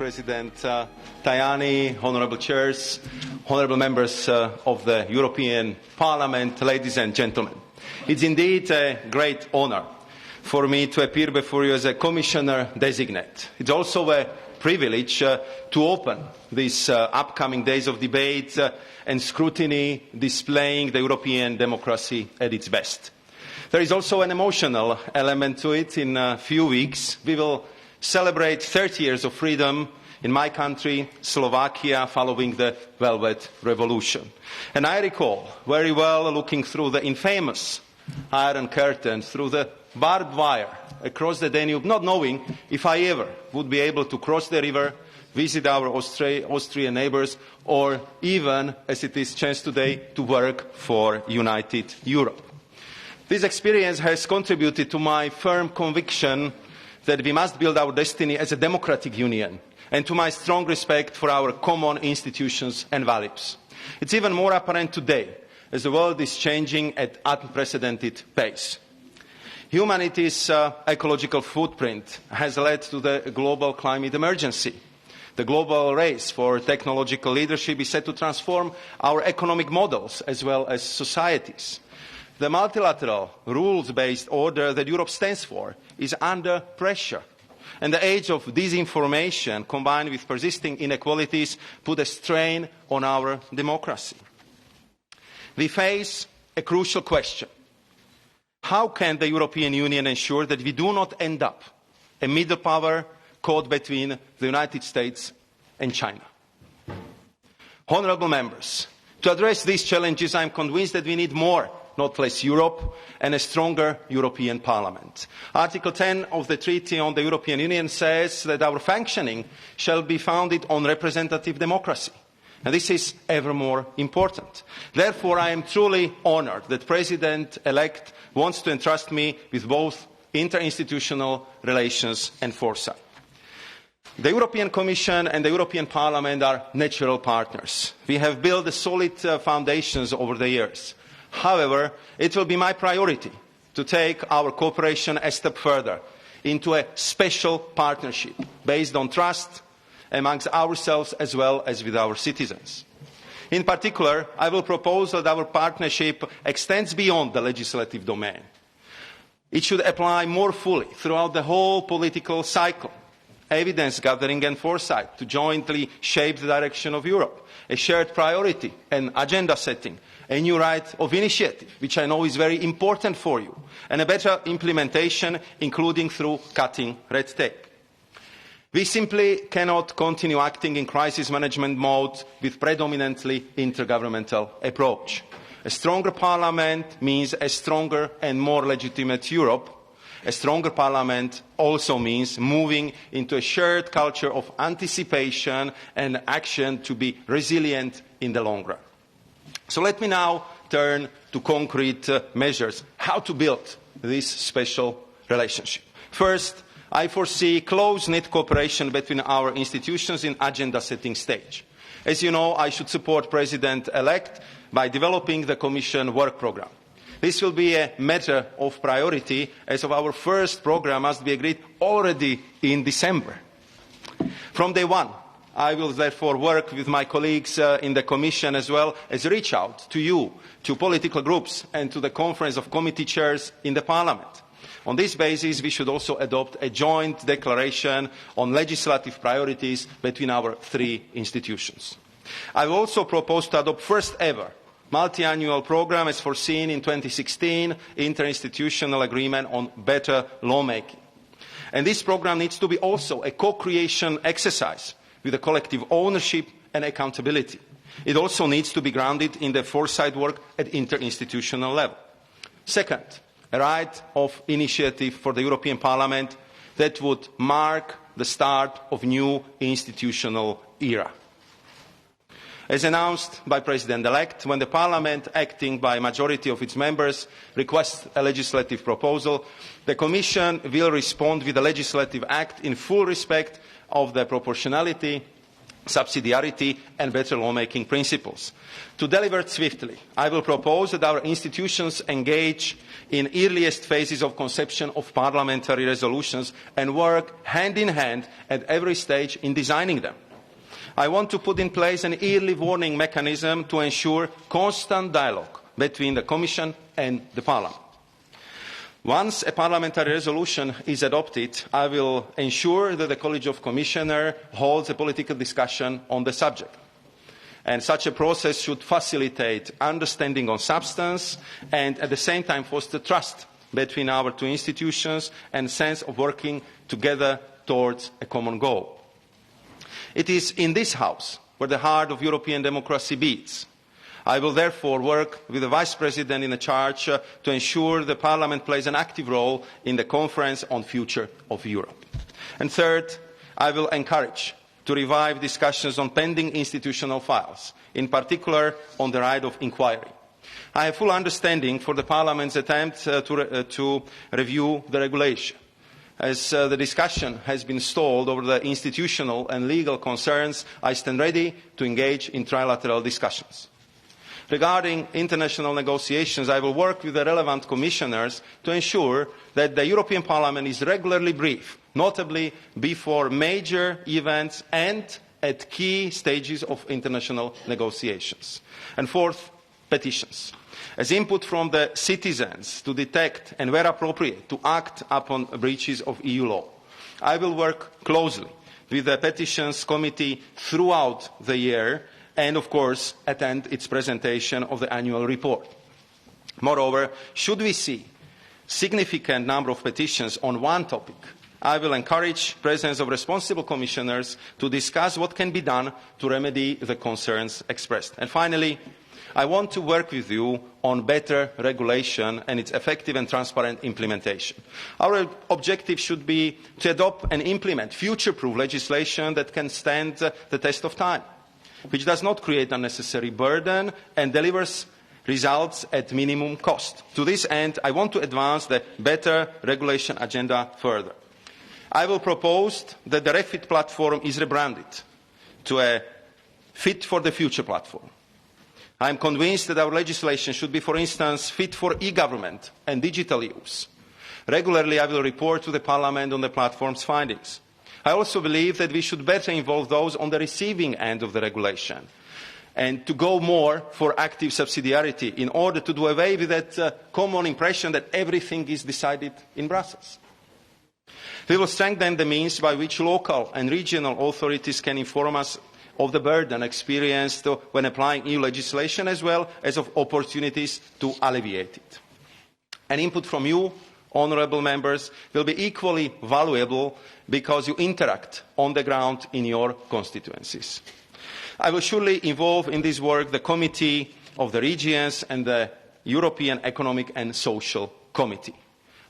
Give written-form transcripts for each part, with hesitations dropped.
President Tajani, honourable chairs, honourable members of the European Parliament, ladies and gentlemen. It's indeed a great honour for me to appear before you as a Commissioner designate. It's also a privilege to open these upcoming days of debate and scrutiny displaying the European democracy at its best. There is also an emotional element to it. In a few weeks, we will celebrate 30 years of freedom in my country, Slovakia, following the Velvet Revolution. And I recall very well looking through the infamous Iron Curtain, through the barbed wire across the Danube, not knowing if I ever would be able to cross the river, visit our Austrian neighbours, or even, as it is chance today, to work for United Europe. This experience has contributed to my firm conviction that we must build our destiny as a democratic union, and to my strong respect for our common institutions and values. It's even more apparent today, as the world is changing at unprecedented pace. Humanity's ecological footprint has led to the global climate emergency. The global race for technological leadership is set to transform our economic models as well as societies. The multilateral, rules-based order that Europe stands for is under pressure. And the age of disinformation, combined with persisting inequalities, put a strain on our democracy. We face a crucial question. How can the European Union ensure that we do not end up a middle power caught between the United States and China? Honourable members, to address these challenges, I am convinced that we need more, not less, Europe and a stronger European Parliament. Article 10 of the Treaty on the European Union says that our functioning shall be founded on representative democracy. And this is ever more important. Therefore, I am truly honoured that President-elect wants to entrust me with both interinstitutional relations and foresight. The European Commission and the European Parliament are natural partners. We have built solid foundations over the years. However, it will be my priority to take our cooperation a step further into a special partnership based on trust amongst ourselves as well as with our citizens. In particular, I will propose that our partnership extends beyond the legislative domain. It should apply more fully throughout the whole political cycle. Evidence gathering and foresight to jointly shape the direction of Europe, a shared priority and agenda setting, a new right of initiative, which I know is very important for you, and a better implementation, including through cutting red tape. We simply cannot continue acting in crisis management mode with predominantly intergovernmental approach. A stronger Parliament means a stronger and more legitimate Europe. A stronger Parliament also means moving into a shared culture of anticipation and action to be resilient in the long run. So let me now turn to concrete measures, how to build this special relationship. First, I foresee close-knit cooperation between our institutions in agenda-setting stage. As you know, I should support President-elect by developing the Commission work programme. This will be a matter of priority, as our first programme must be agreed already in December. From day one, I will therefore work with my colleagues in the Commission as well as reach out to you, to political groups and to the Conference of Committee Chairs in the Parliament. On this basis, we should also adopt a joint declaration on legislative priorities between our three institutions. I will also propose to adopt first ever multi-annual programme as foreseen in 2016 interinstitutional agreement on better lawmaking. And this programme needs to be also a co-creation exercise with a collective ownership and accountability. It also needs to be grounded in the foresight work at interinstitutional level. Second, a right of initiative for the European Parliament that would mark the start of a new institutional era. As announced by President-elect, when the Parliament, acting by a majority of its members, requests a legislative proposal, the Commission will respond with a legislative act in full respect of the proportionality subsidiarity and better lawmaking principles. To deliver swiftly, I will propose that our institutions engage in earliest phases of conception of parliamentary resolutions and work hand in hand at every stage in designing them. I want to put in place an early warning mechanism to ensure constant dialogue between the Commission and the Parliament. Once a parliamentary resolution is adopted, I will ensure that the College of Commissioners holds a political discussion on the subject. And such a process should facilitate understanding on substance and at the same time foster trust between our two institutions and a sense of working together towards a common goal. It is in this House where the heart of European democracy beats. I will therefore work with the Vice President in charge to ensure the Parliament plays an active role in the Conference on the Future of Europe. And third, I will encourage to revive discussions on pending institutional files, in particular on the right of inquiry. I have full understanding for the Parliament's attempt to review the regulation. As the discussion has been stalled over the institutional and legal concerns, I stand ready to engage in trilateral discussions. Regarding international negotiations, I will work with the relevant commissioners to ensure that the European Parliament is regularly briefed, notably before major events and at key stages of international negotiations. And fourth, petitions. As input from the citizens to detect and, where appropriate, to act upon breaches of EU law. I will work closely with the Petitions Committee throughout the year and, of course, attend its presentation of the annual report. Moreover, should we see a significant number of petitions on one topic, I will encourage the presence of responsible commissioners to discuss what can be done to remedy the concerns expressed. And finally, I want to work with you on better regulation and its effective and transparent implementation. Our objective should be to adopt and implement future-proof legislation that can stand the test of time, which does not create unnecessary burden and delivers results at minimum cost. To this end, I want to advance the better regulation agenda further. I will propose that the REFIT platform is rebranded to a Fit for the Future platform. I am convinced that our legislation should be, for instance, fit for e-government and digital use. Regularly, I will report to the Parliament on the platform's findings. I also believe that we should better involve those on the receiving end of the regulation and to go more for active subsidiarity in order to do away with that common impression that everything is decided in Brussels. We will strengthen the means by which local and regional authorities can inform us of the burden experienced when applying EU legislation, as well as of opportunities to alleviate it. An input from you, honourable members, will be equally valuable because you interact on the ground in your constituencies. I will surely involve in this work the Committee of the Regions and the European Economic and Social Committee.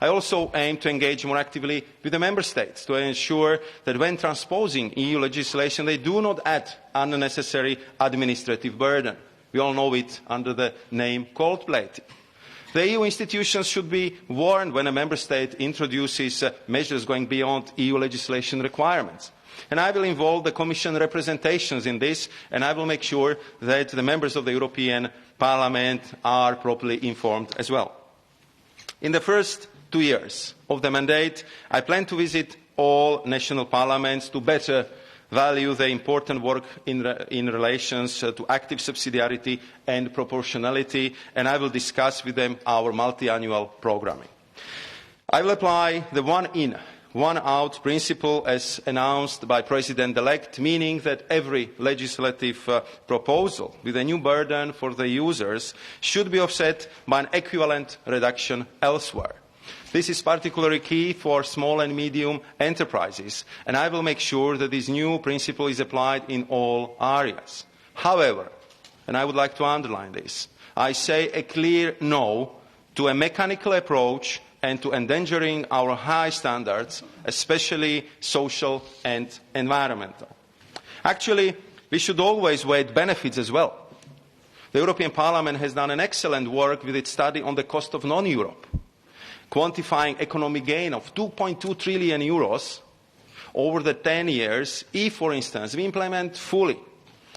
I also aim to engage more actively with the Member States to ensure that when transposing EU legislation they do not add unnecessary administrative burden. We all know it under the name gold plating. The EU institutions should be warned when a Member State introduces measures going beyond EU legislation requirements. And I will involve the Commission representations in this, and I will make sure that the members of the European Parliament are properly informed as well. In the first 2 years of the mandate, I plan to visit all national parliaments to better value the important work in relation to active subsidiarity and proportionality, and I will discuss with them our multi-annual programming. I will apply the one in, one out principle as announced by President-elect, meaning that every legislative proposal with a new burden for the users should be offset by an equivalent reduction elsewhere. This is particularly key for small and medium enterprises, and I will make sure that this new principle is applied in all areas. However, and I would like to underline this, I say a clear no to a mechanical approach and to endangering our high standards, especially social and environmental. Actually, we should always weigh benefits as well. The European Parliament has done an excellent work with its study on the cost of non-Europe, quantifying economic gain of 2.2 trillion euros over the 10 years if, for instance, we implement fully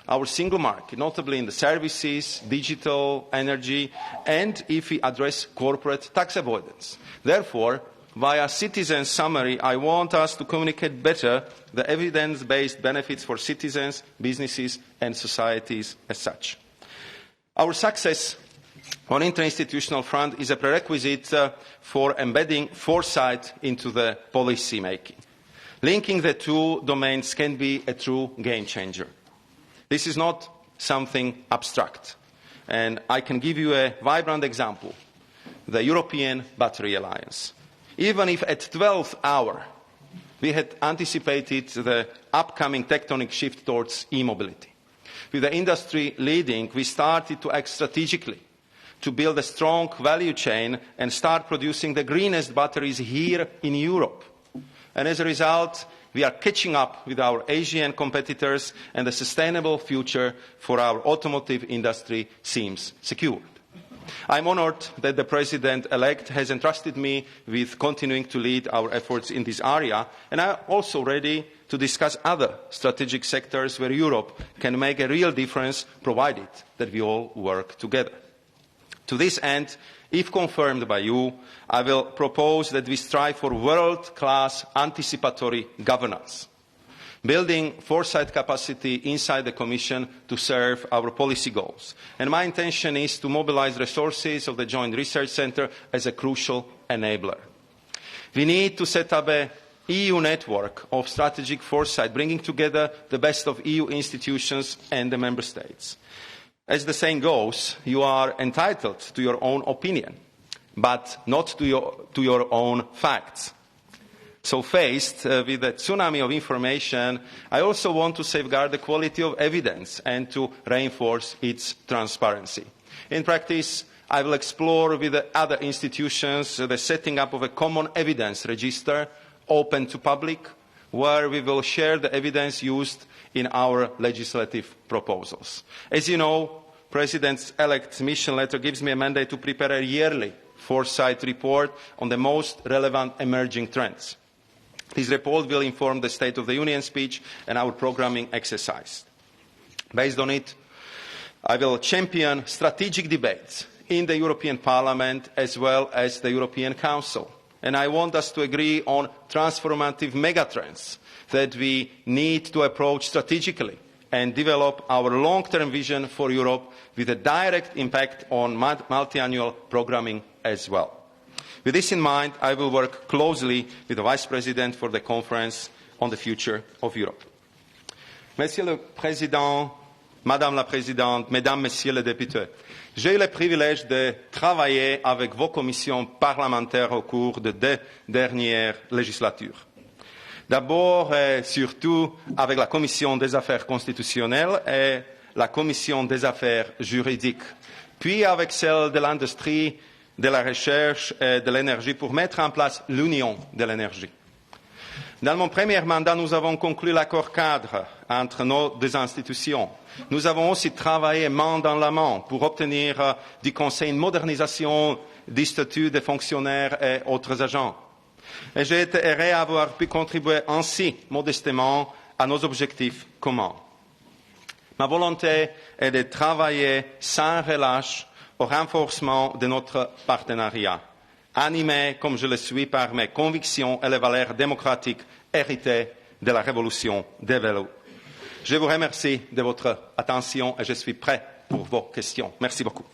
our single market, notably in the services, digital, energy, and if we address corporate tax avoidance. Therefore, via citizen summary, I want us to communicate better the evidence-based benefits for citizens, businesses, and societies as such. Our success on interinstitutional front is a prerequisite for embedding foresight into the policy making. Linking the two domains can be a true game changer. This is not something abstract, and I can give you a vibrant example, the European Battery Alliance. Even if at 12th hour we had anticipated the upcoming tectonic shift towards e-mobility, with the industry leading, we started to act strategically to build a strong value chain and start producing the greenest batteries here in Europe. And as a result, we are catching up with our Asian competitors, and the sustainable future for our automotive industry seems secured. I'm honored that the President-elect has entrusted me with continuing to lead our efforts in this area, and I'm also ready to discuss other strategic sectors where Europe can make a real difference, provided that we all work together. To this end, if confirmed by you, I will propose that we strive for world-class anticipatory governance, building foresight capacity inside the Commission to serve our policy goals. And my intention is to mobilise resources of the Joint Research Centre as a crucial enabler. We need to set up an EU network of strategic foresight, bringing together the best of EU institutions and the Member States. As the saying goes, you are entitled to your own opinion, but not to your own facts. So faced with a tsunami of information, I also want to safeguard the quality of evidence and to reinforce its transparency. In practice, I will explore with the other institutions the setting up of a common evidence register open to public, where we will share the evidence used in our legislative proposals. As you know, President-elect's mission letter gives me a mandate to prepare a yearly foresight report on the most relevant emerging trends. This report will inform the State of the Union speech and our programming exercise. Based on it, I will champion strategic debates in the European Parliament as well as the European Council. And I want us to agree on transformative megatrends that we need to approach strategically and develop our long-term vision for Europe with a direct impact on multi-annual programming as well. With this in mind, I will work closely with the Vice President for the Conference on the Future of Europe. Monsieur le Président, Madame la Présidente, Mesdames, Messieurs les députés, j'ai eu le privilège de travailler avec vos commissions parlementaires au cours de 2 dernières législatures. D'abord et surtout avec la Commission des affaires constitutionnelles et la Commission des affaires juridiques, puis avec celle de l'industrie, de la recherche et de l'énergie pour mettre en place l'Union de l'énergie. Dans mon premier mandat, nous avons conclu l'accord cadre entre nos 2 institutions. Nous avons aussi travaillé main dans la main pour obtenir du Conseil une modernisation du statut des fonctionnaires et autres agents. Et j'ai été heureux d'avoir pu contribuer ainsi modestement à nos objectifs communs. Ma volonté est de travailler sans relâche au renforcement de notre partenariat, animé comme je le suis par mes convictions et les valeurs démocratiques héritées de la révolution des vélos. Je vous remercie de votre attention et je suis prêt pour vos questions. Merci beaucoup.